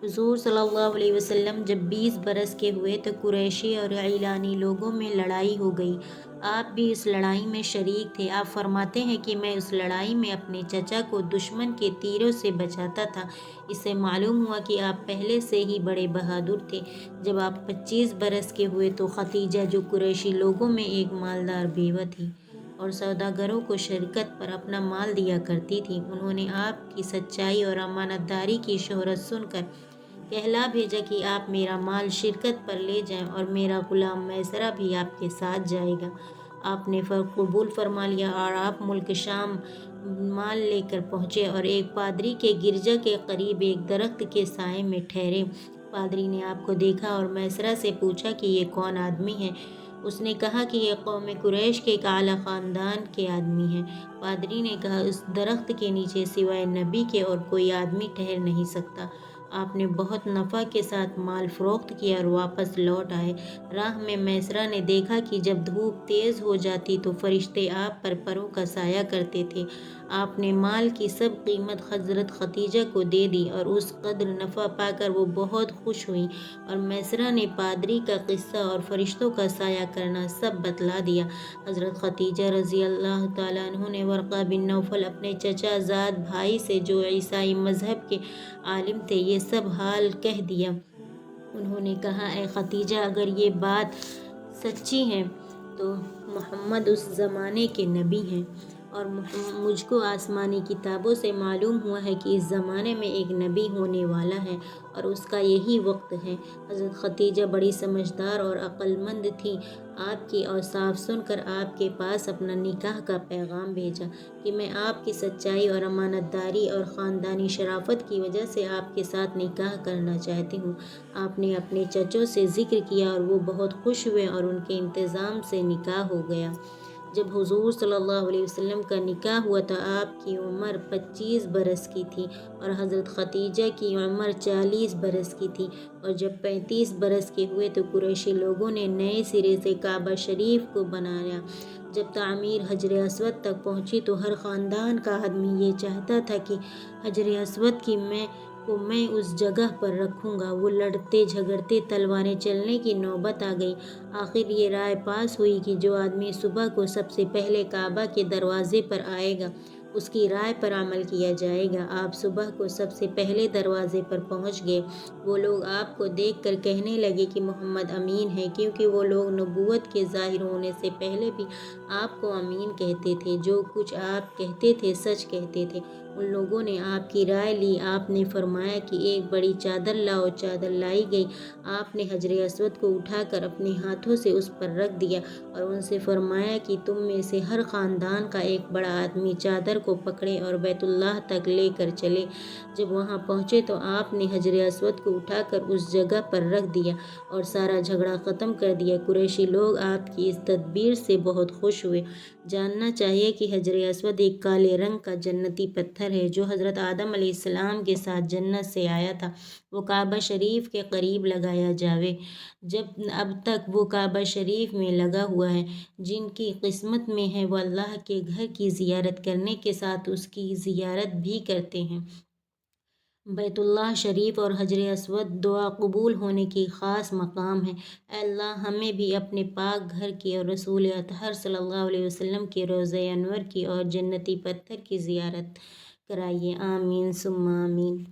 हुजूर सल्लल्लाहु अलैहि वसल्लम जब 20 बरस के हुए तो कुरैशी और ईलानी लोगों में लड़ाई हो गई। आप भी इस लड़ाई में शरीक थे। आप फरमाते हैं कि मैं उस लड़ाई में अपने चचा को दुश्मन के तीरों से बचाता था। इससे मालूम हुआ कि आप पहले से ही बड़े बहादुर थे। जब आप 25 बरस के हुए तो खदीजा, जो कुरैशी लोगों में एक मालदार बेवा थी और सौदागरों को शरीकत पर अपना माल दिया करती थी, उन्होंने आपकी सच्चाई और अमानतदारी की शोहरत सुनकर कहला भेजा कि आप मेरा माल शिरकत पर ले जाएं और मेरा गुलाम मैसरा भी आपके साथ जाएगा। आपने कबूल फरमा लिया और आप मुल्क शाम माल लेकर पहुँचे और एक पादरी के गिरजा के करीब एक दरख्त के साए में ठहरे। पादरी ने आपको देखा और मैसरा से पूछा कि ये कौन आदमी है। उसने कहा कि ये कौम कुरैश के एक आला ख़ानदान के आदमी हैं। पादरी ने कहा, इस दरख्त के नीचे सिवाय नबी के और कोई आदमी ठहर नहीं सकता। आपने बहुत नफ़ा के साथ माल फ़रोख्त किया और वापस लौट आए। राह में मैसरा ने देखा कि जब धूप तेज़ हो जाती तो फरिश्ते आप पर परों का साया करते थे। आपने माल की सब कीमत हज़रत खदीजा को दे दी और उस कदर नफ़ा पाकर वो बहुत खुश हुई। और मैसरा ने पादरी का किस्सा और फरिश्तों का साया करना सब बतला दिया। हज़रत खदीजा रज़ी अल्लाह ताला अन्हा ने वर्क़ा बिन नौफल, अपने चचा ज़ाद भाई से जो ईसाई मज़हब के आलिम थे, ये सब हाल कह दिया। उन्होंने कहा, ए खदीजा, अगर ये बात सच्ची है तो मोहम्मद उस ज़माने के नबी हैं और मुझको आसमानी किताबों से मालूम हुआ है कि इस ज़माने में एक नबी होने वाला है और उसका यही वक्त है। हज़रत खदीजा बड़ी समझदार और अक्लमंद थी। आपकी औसाफ सुनकर आपके पास अपना निकाह का पैगाम भेजा कि मैं आपकी सच्चाई और अमानतदारी और ख़ानदानी शराफत की वजह से आपके साथ निकाह करना चाहती हूँ। आपने अपने चचों से ज़िक्र किया और वो बहुत खुश हुए और उनके इंतज़ाम से निकाह हो गया। जब हुजूर सल्लल्लाहु अलैहि वसल्लम का निकाह हुआ तो आपकी उम्र 25 बरस की थी और हज़रत खदीजा की उम्र 40 बरस की थी। और जब 35 बरस के हुए तो कुरैशी लोगों ने नए सिरे से काबा शरीफ को बनाया। जब तामीर हजर अस्वद तक पहुंची तो हर ख़ानदान का आदमी ये चाहता था कि हजर अस्वद की मैं उस जगह पर रखूँगा। वो लड़ते झगड़ते तलवारें चलने की नौबत आ गई। आखिर ये राय पास हुई कि जो आदमी सुबह को सबसे पहले काबा के दरवाजे पर आएगा उसकी राय पर अमल किया जाएगा। आप सुबह को सबसे पहले दरवाजे पर पहुंच गए। वो लोग आपको देखकर कहने लगे कि मोहम्मद अमीन है, क्योंकि वो लोग नबूवत के ज़ाहिर होने से पहले भी आपको अमीन कहते थे। जो कुछ आप कहते थे सच कहते थे। उन लोगों ने आपकी राय ली। आपने फरमाया कि एक बड़ी चादर लाओ। चादर लाई गई। आपने हजर अस्वद को उठाकर अपने हाथों से उस पर रख दिया और उनसे फरमाया कि तुम में से हर ख़ानदान का एक बड़ा आदमी चादर को पकड़े और बैतुल्लाह तक लेकर चले। जब वहां पहुंचे तो आपने हजर अस्वद को उठाकर उस जगह पर रख दिया और सारा झगड़ा ख़त्म कर दिया। कुरैशी लोग आपकी इस तदबीर से बहुत खुश हुए। जानना चाहिए कि हजर अस्वद एक काले रंग का जन्नती पत्थर है जो हज़रत आदम अलैहिस्सलाम के साथ जन्नत से आया था। वो काबा शरीफ के करीब लगाया जावे। जब अब तक वो काबा शरीफ में लगा हुआ है। जिनकी किस्मत में है वो अल्लाह के घर की ज़ियारत करने के साथ उसकी ज़ियारत भी करते हैं। बैतुल्लाह शरीफ और हजर अस्वद दुआ कबूल होने की ख़ास मकाम है। अल्लाह हमें भी अपने पाक घर की और रसूल अतहर सल्लल्लाहु अलैहि वसल्लम के रोज़े अनवर की और जन्नती पत्थर की ज़ियारत कराइए। आमीन सुम्मा आमीन।